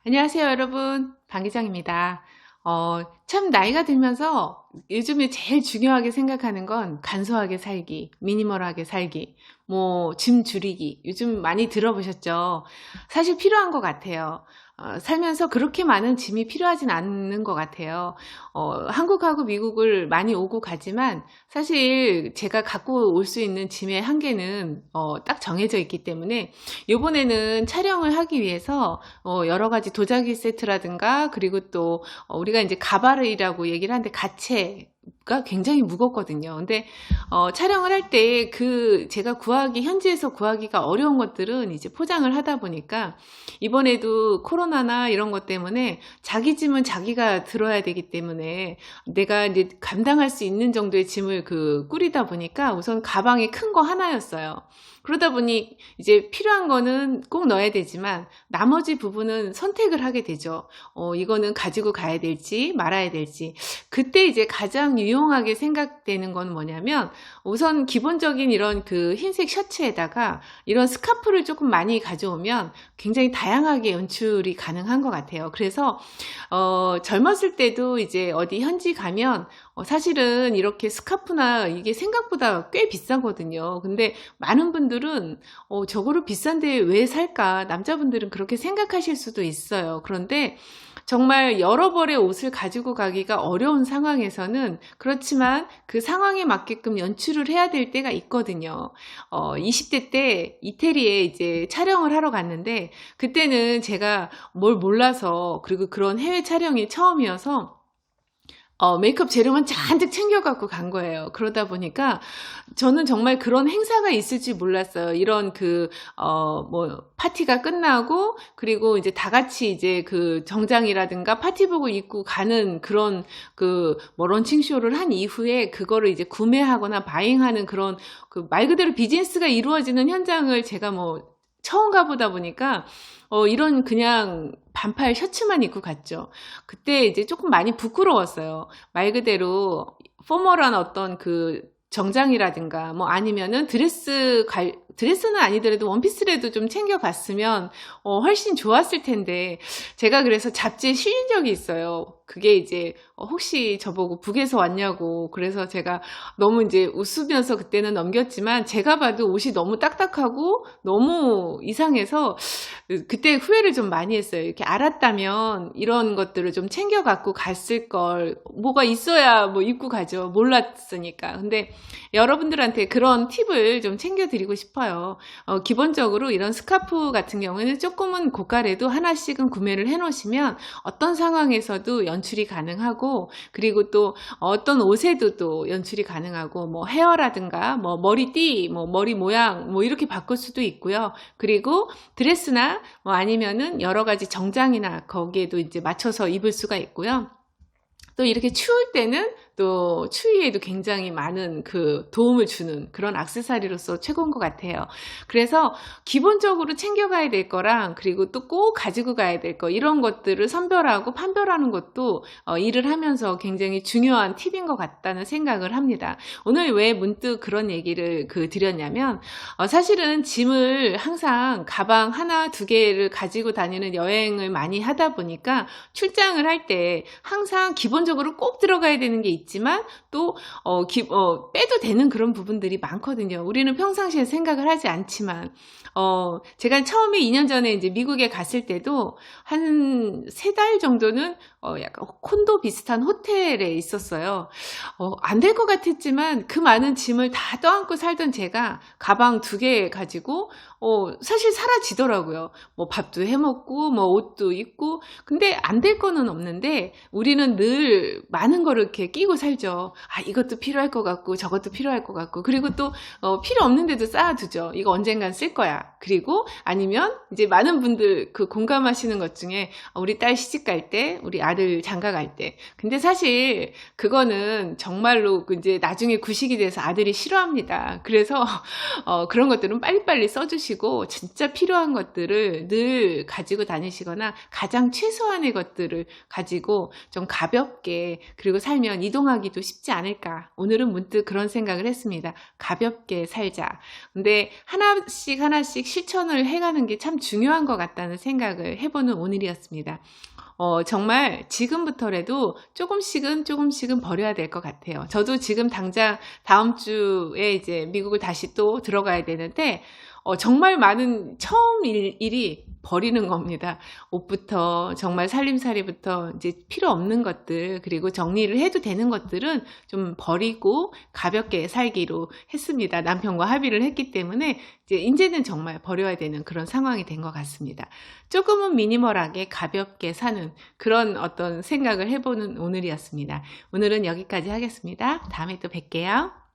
안녕하세요, 여러분. 방 기장입니다. 참 나이가 들면서 요즘에 제일 중요하게 생각하는 건 간소하게 살기, 미니멀하게 살기, 짐 줄이기. 요즘 많이 들어보셨죠? 사실 필요한 것 같아요. 살면서 그렇게 많은 짐이 필요하진 않는 것 같아요. 한국하고 미국을 많이 오고 가지만 사실 제가 갖고 올 수 있는 짐의 한계는 딱 정해져 있기 때문에 이번에는 촬영을 하기 위해서 여러 가지 도자기 세트라든가 그리고 또 우리가 이제 가바르이라고 얘기를 하는데 가체가 굉장히 무겁거든요. 근데 촬영을 할 때 제가 현지에서 구하기가 어려운 것들은 이제 포장을 하다 보니까 이번에도 코로나나 이런 것 때문에 자기 짐은 자기가 들어야 되기 때문에 내가 이제 감당할 수 있는 정도의 짐을 꾸리다 보니까 우선 가방이 큰 거 하나였어요. 그러다 보니 이제 필요한 거는 꼭 넣어야 되지만 나머지 부분은 선택을 하게 되죠. 이거는 가지고 가야 될지 말아야 될지. 그때 이제 가장 유용하게 생각되는 건 뭐냐면 우선 기본적인 이런 흰색 셔츠에다가 이런 스카프를 조금 많이 가져오면 굉장히 다양하게 연출이 가능한 것 같아요. 그래서 젊었을 때도 이제 어디 현지 가면 사실은 이렇게 스카프나 이게 생각보다 꽤 비싸거든요. 근데 많은 분들은 저거를 비싼데 왜 살까? 남자분들은 그렇게 생각하실 수도 있어요. 그런데 정말 여러 벌의 옷을 가지고 가기가 어려운 상황에서는 그렇지만 그 상황에 맞게끔 연출을 해야 될 때가 있거든요. 20대 때 이태리에 이제 촬영을 하러 갔는데 그때는 제가 뭘 몰라서 그리고 그런 해외 촬영이 처음이어서 메이크업 재료만 잔뜩 챙겨갖고 간 거예요. 그러다 보니까 저는 정말 그런 행사가 있을 줄 몰랐어요. 이런 파티가 끝나고, 그리고 이제 다 같이 이제 정장이라든가 파티복을 입고 가는 그런 런칭쇼를 한 이후에 그거를 이제 구매하거나 바잉하는 그런 말 그대로 비즈니스가 이루어지는 현장을 제가 처음 가보다 보니까 이런 그냥 반팔 셔츠만 입고 갔죠. 그때 이제 조금 많이 부끄러웠어요. 말 그대로 포멀한 어떤 정장이라든가 아니면은 드레스는 아니더라도 원피스라도 좀 챙겨갔으면 훨씬 좋았을 텐데 제가 그래서 잡지에 실린 적이 있어요. 그게 이제 혹시 저보고 북에서 왔냐고, 그래서 제가 너무 이제 웃으면서 그때는 넘겼지만 제가 봐도 옷이 너무 딱딱하고 너무 이상해서 그때 후회를 좀 많이 했어요. 이렇게 알았다면 이런 것들을 좀 챙겨 갖고 갔을 걸, 뭐가 있어야 입고 가죠. 몰랐으니까. 근데 여러분들한테 그런 팁을 좀 챙겨드리고 싶어요. 기본적으로 이런 스카프 같은 경우에는 조금은 고가래도 하나씩은 구매를 해 놓으시면 어떤 상황에서도 연출이 가능하고, 그리고 또 어떤 옷에도 또 연출이 가능하고, 헤어라든가 머리띠, 머리 모양 이렇게 바꿀 수도 있고요. 그리고 드레스나 아니면은 여러 가지 정장이나 거기에도 이제 맞춰서 입을 수가 있고요. 또 이렇게 추울 때는 또 추위에도 굉장히 많은 도움을 주는 그런 액세서리로서 최고인 것 같아요. 그래서 기본적으로 챙겨가야 될 거랑, 그리고 또 꼭 가지고 가야 될 거, 이런 것들을 선별하고 판별하는 것도 일을 하면서 굉장히 중요한 팁인 것 같다는 생각을 합니다. 오늘 왜 문득 그런 얘기를 드렸냐면 사실은 짐을 항상 가방 하나 두 개를 가지고 다니는 여행을 많이 하다 보니까 출장을 할 때 항상 기본적으로 꼭 들어가야 되는 게 있지만 또 빼도 되는 그런 부분들이 많거든요. 우리는 평상시에 생각을 하지 않지만 제가 처음에 2년 전에 이제 미국에 갔을 때도 한 3달 정도는 약간 콘도 비슷한 호텔에 있었어요. 안 될 것 같았지만 그 많은 짐을 다 떠안고 살던 제가 가방 2개 가지고 사실 사라지더라고요. 밥도 해먹고 옷도 입고. 근데 안 될 거는 없는데 우리는 늘 많은 거를 이렇게 끼고 살죠. 이것도 필요할 것 같고 저것도 필요할 것 같고, 그리고 또 필요 없는데도 쌓아두죠. 이거 언젠간 쓸 거야. 그리고 아니면 이제 많은 분들 공감하시는 것 중에 우리 딸 시집 갈 때, 우리 아들 장가 갈 때. 근데 사실 그거는 정말로 이제 나중에 구식이 돼서 아들이 싫어합니다. 그래서 그런 것들은 빨리빨리 써주시고 진짜 필요한 것들을 늘 가지고 다니시거나 가장 최소한의 것들을 가지고 좀 가볍게, 그리고 살면 이동하기도 쉽지 않을까. 오늘은 문득 그런 생각을 했습니다. 가볍게 살자. 근데 하나씩 실천을 해가는 게 참 중요한 것 같다는 생각을 해보는 오늘이었습니다. 정말 지금부터라도 조금씩은 버려야 될 것 같아요. 저도 지금 당장 다음 주에 이제 미국을 다시 또 들어가야 되는데, 정말 많은 처음 일이 버리는 겁니다. 옷부터, 정말 살림살이부터 이제 필요 없는 것들, 그리고 정리를 해도 되는 것들은 좀 버리고 가볍게 살기로 했습니다. 남편과 합의를 했기 때문에 이제는 정말 버려야 되는 그런 상황이 된 것 같습니다. 조금은 미니멀하게 가볍게 사는 그런 어떤 생각을 해보는 오늘이었습니다. 오늘은 여기까지 하겠습니다. 다음에 또 뵐게요.